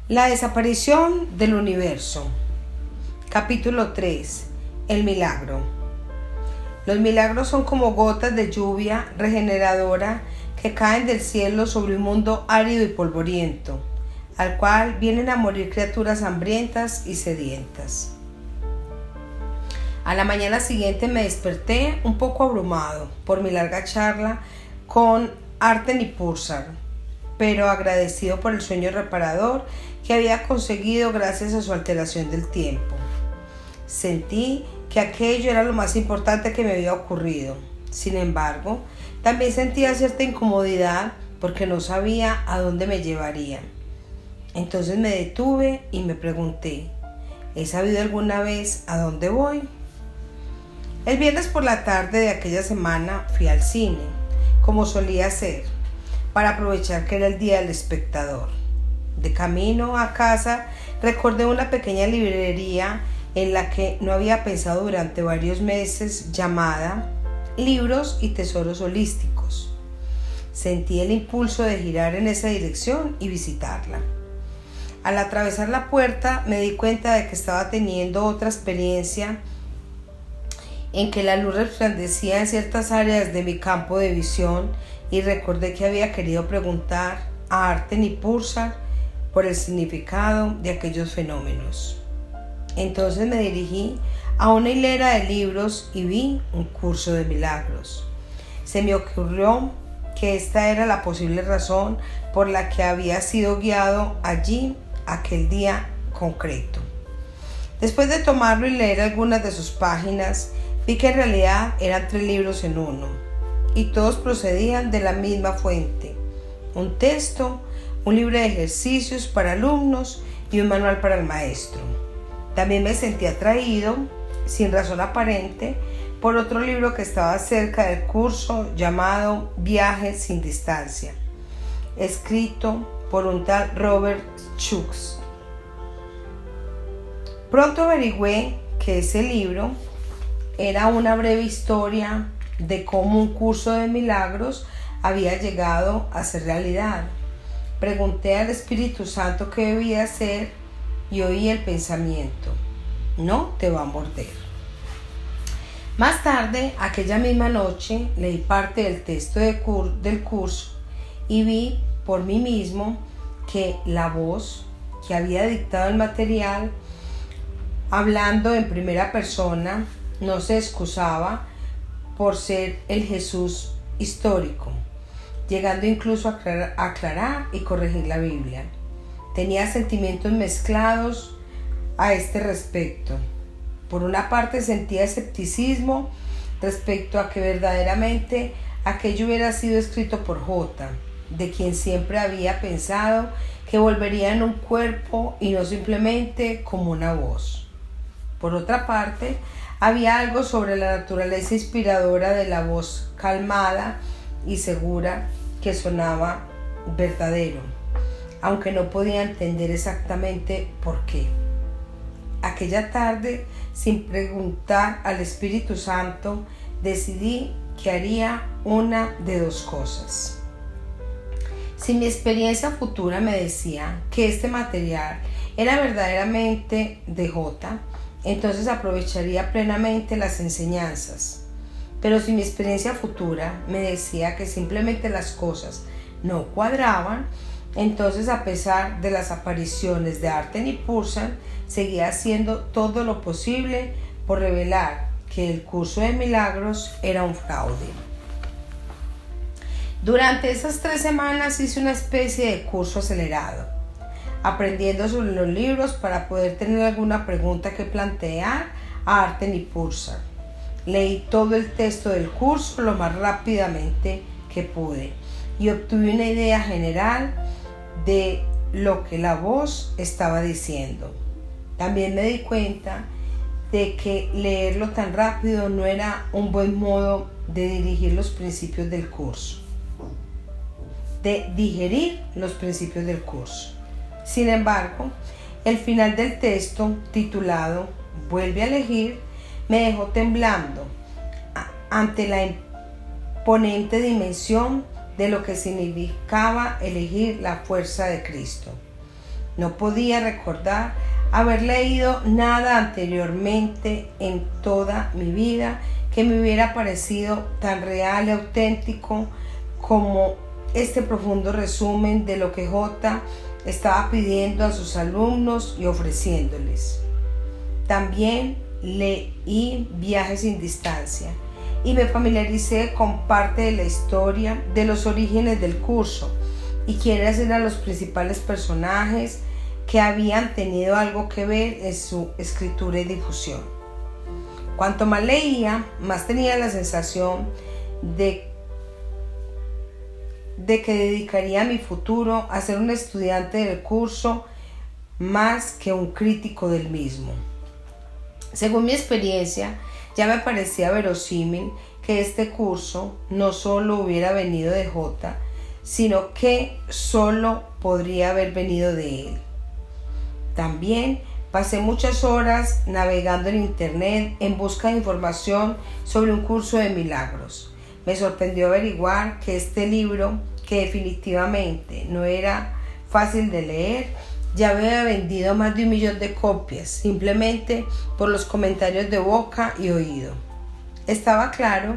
La desaparición del universo. Capítulo 3. El milagro. Los milagros son como gotas de lluvia regeneradora que caen del cielo sobre un mundo árido y polvoriento, al cual vienen a morir criaturas hambrientas y sedientas. A la mañana siguiente me desperté un poco abrumado por mi larga charla con Arten y Purcell, pero agradecido por el sueño reparador que había conseguido gracias a su alteración del tiempo. Sentí que aquello era lo más importante que me había ocurrido. Sin embargo, también sentía cierta incomodidad porque no sabía a dónde me llevaría. Entonces me detuve y me pregunté, ¿he sabido alguna vez a dónde voy? El viernes por la tarde de aquella semana fui al cine, como solía hacer, para aprovechar que era el día del espectador. De camino a casa recordé una pequeña librería en la que no había pensado durante varios meses, llamada Libros y Tesoros Holísticos. Sentí el impulso de girar en esa dirección y visitarla. Al atravesar la puerta me di cuenta de que estaba teniendo otra experiencia en que la luz resplandecía en ciertas áreas de mi campo de visión y recordé que había querido preguntar a Arten y Purcell por el significado de aquellos fenómenos. Entonces me dirigí a una hilera de libros y vi un curso de milagros. Se me ocurrió que esta era la posible razón por la que había sido guiado allí aquel día concreto. Después de tomarlo y leer algunas de sus páginas, vi que en realidad eran 3 libros en uno, y todos procedían de la misma fuente: un texto, un libro de ejercicios para alumnos y un manual para el maestro. También me sentí atraído, sin razón aparente, por otro libro que estaba cerca del curso llamado Viajes sin distancia, escrito por un tal Robert Schuchts. Pronto averigüé que ese libro era una breve historia de cómo un curso de milagros había llegado a ser realidad. Pregunté al Espíritu Santo qué debía hacer y oí el pensamiento: no te va a morder. Más tarde, aquella misma noche, leí parte del texto del curso y vi por mí mismo que la voz que había dictado el material, hablando en primera persona, no se excusaba por ser el Jesús histórico, llegando incluso a aclarar y corregir la Biblia. Tenía sentimientos mezclados a este respecto. Por una parte sentía escepticismo respecto a que verdaderamente aquello hubiera sido escrito por J, de quien siempre había pensado que volvería en un cuerpo y no simplemente como una voz. Por otra parte, había algo sobre la naturaleza inspiradora de la voz calmada y segura que sonaba verdadero, aunque no podía entender exactamente por qué. Aquella tarde, sin preguntar al Espíritu Santo, decidí que haría una de 2 cosas. Si mi experiencia futura me decía que este material era verdaderamente de J, entonces aprovecharía plenamente las enseñanzas. Pero si mi experiencia futura me decía que simplemente las cosas no cuadraban, entonces, a pesar de las apariciones de Arten y Purcell, seguía haciendo todo lo posible por revelar que el curso de milagros era un fraude. Durante esas 3 semanas hice una especie de curso acelerado, aprendiendo sobre los libros para poder tener alguna pregunta que plantear a Arten y Purcell. Leí todo el texto del curso lo más rápidamente que pude y obtuve una idea general de lo que la voz estaba diciendo. También me di cuenta de que leerlo tan rápido no era un buen modo de dirigir los principios del curso, de digerir los principios del curso. Sin embargo, el final del texto, titulado Vuelve a elegir, me dejó temblando ante la imponente dimensión de lo que significaba elegir la fuerza de Cristo. No podía recordar haber leído nada anteriormente en toda mi vida que me hubiera parecido tan real y auténtico como este profundo resumen de lo que J estaba pidiendo a sus alumnos y ofreciéndoles. También leí Viajes sin distancia y me familiaricé con parte de la historia de los orígenes del curso y quiénes eran los principales personajes que habían tenido algo que ver en su escritura y difusión. Cuanto más leía, más tenía la sensación de que dedicaría mi futuro a ser un estudiante del curso más que un crítico del mismo. Según mi experiencia, ya me parecía verosímil que este curso no solo hubiera venido de J, sino que solo podría haber venido de él. También pasé muchas horas navegando en internet en busca de información sobre un curso de milagros. Me sorprendió averiguar que este libro, que definitivamente no era fácil de leer, ya había vendido más de 1 millón de copias, simplemente por los comentarios de boca y oído. Estaba claro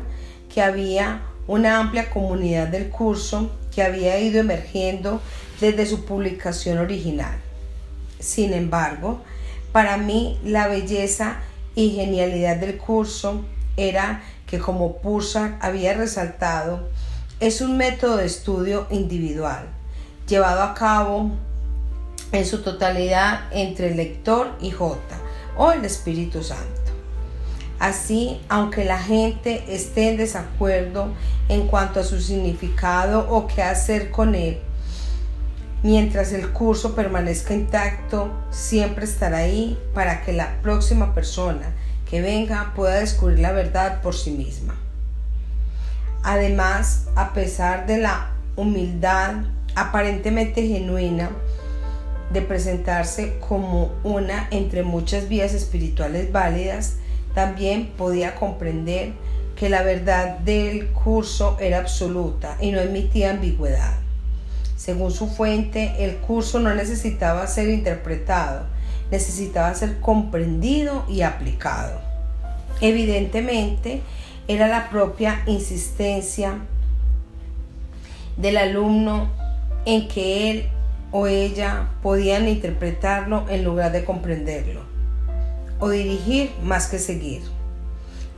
que había una amplia comunidad del curso que había ido emergiendo desde su publicación original. Sin embargo, para mí la belleza y genialidad del curso era que, como Purcell había resaltado, es un método de estudio individual, llevado a cabo en su totalidad entre el lector y J, o el Espíritu Santo. Así, aunque la gente esté en desacuerdo en cuanto a su significado o qué hacer con él, mientras el curso permanezca intacto, siempre estará ahí para que la próxima persona que venga pueda descubrir la verdad por sí misma. Además, a pesar de la humildad aparentemente genuina de presentarse como una entre muchas vías espirituales válidas, también podía comprender que la verdad del curso era absoluta y no admitía ambigüedad. Según su fuente, el curso no necesitaba ser interpretado, necesitaba ser comprendido y aplicado. Evidentemente, era la propia insistencia del alumno en que él o ella podían interpretarlo en lugar de comprenderlo, o dirigir más que seguir,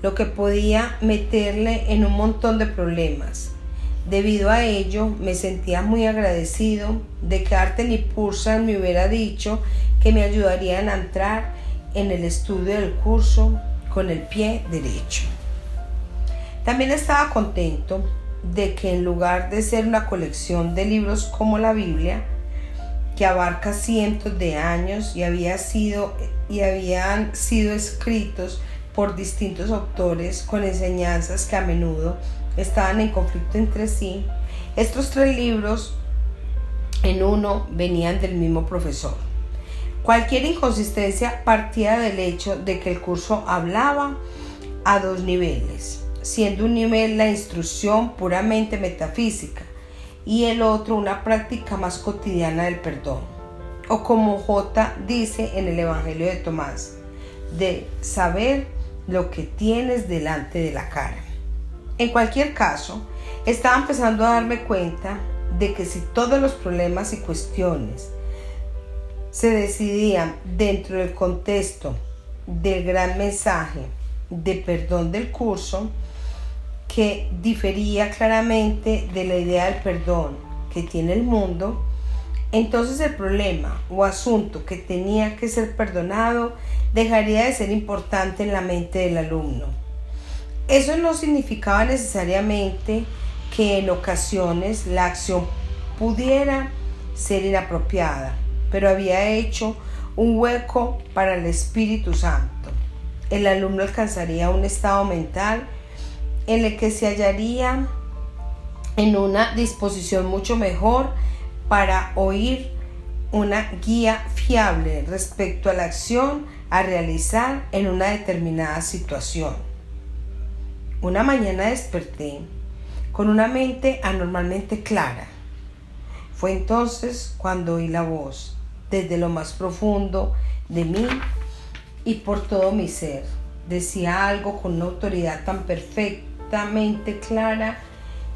lo que podía meterle en un montón de problemas. Debido a ello, me sentía muy agradecido de que Artel y Purcell me hubiera dicho que me ayudarían a entrar en el estudio del curso con el pie derecho. También estaba contento de que, en lugar de ser una colección de libros como la Biblia, que abarca cientos de años y habían sido escritos por distintos autores con enseñanzas que a menudo estaban en conflicto entre sí, estos 3 libros en uno venían del mismo profesor. Cualquier inconsistencia partía del hecho de que el curso hablaba a 2 niveles, siendo un nivel la instrucción puramente metafísica y el otro una práctica más cotidiana del perdón, o como J dice en el Evangelio de Tomás, de saber lo que tienes delante de la cara. En cualquier caso, estaba empezando a darme cuenta de que si todos los problemas y cuestiones se decidían dentro del contexto del gran mensaje de perdón del curso, que difería claramente de la idea del perdón que tiene el mundo, entonces el problema o asunto que tenía que ser perdonado dejaría de ser importante en la mente del alumno. Eso no significaba necesariamente que en ocasiones la acción pudiera ser inapropiada, pero había hecho un hueco para el Espíritu Santo. El alumno alcanzaría un estado mental en el que se hallaría en una disposición mucho mejor para oír una guía fiable respecto a la acción a realizar en una determinada situación. Una mañana desperté con una mente anormalmente clara. Fue entonces cuando oí la voz: desde lo más profundo de mí y por todo mi ser. Decía algo con una autoridad tan perfectamente clara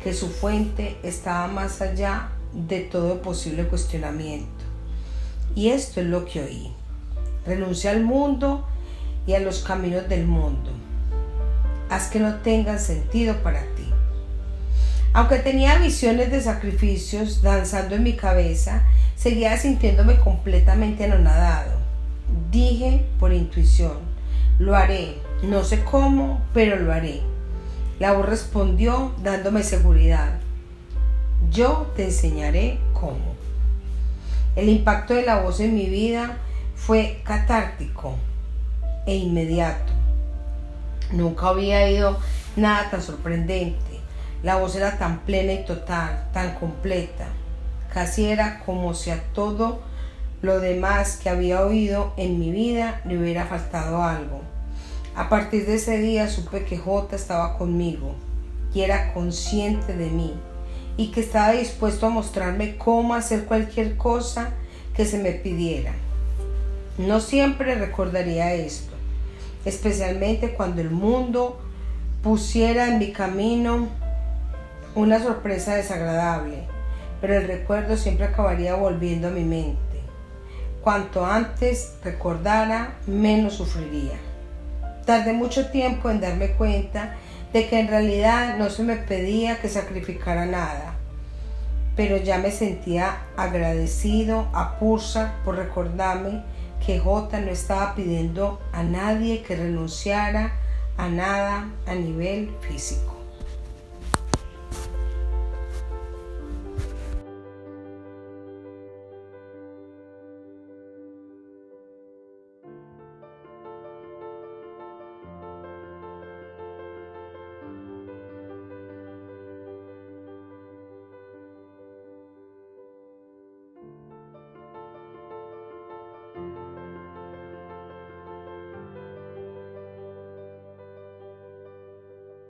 que su fuente estaba más allá de todo posible cuestionamiento. Y esto es lo que oí: renuncia al mundo y a los caminos del mundo. Haz que no tengan sentido para ti. Aunque tenía visiones de sacrificios danzando en mi cabeza, seguía sintiéndome completamente anonadado. Dije por intuición: lo haré, no sé cómo, pero lo haré. La voz respondió dándome seguridad: yo te enseñaré cómo. El impacto de la voz en mi vida fue catártico e inmediato. Nunca había oído nada tan sorprendente. La voz era tan plena y total, tan completa. Casi era como si a todo lo demás que había oído en mi vida le hubiera faltado algo. A partir de ese día supe que J estaba conmigo y era consciente de mí y que estaba dispuesto a mostrarme cómo hacer cualquier cosa que se me pidiera. No siempre recordaría esto, especialmente cuando el mundo pusiera en mi camino una sorpresa desagradable, pero el recuerdo siempre acabaría volviendo a mi mente. Cuanto antes recordara, menos sufriría. Tardé mucho tiempo en darme cuenta de que en realidad no se me pedía que sacrificara nada, pero ya me sentía agradecido a Pulsar por recordarme que J no estaba pidiendo a nadie que renunciara a nada a nivel físico.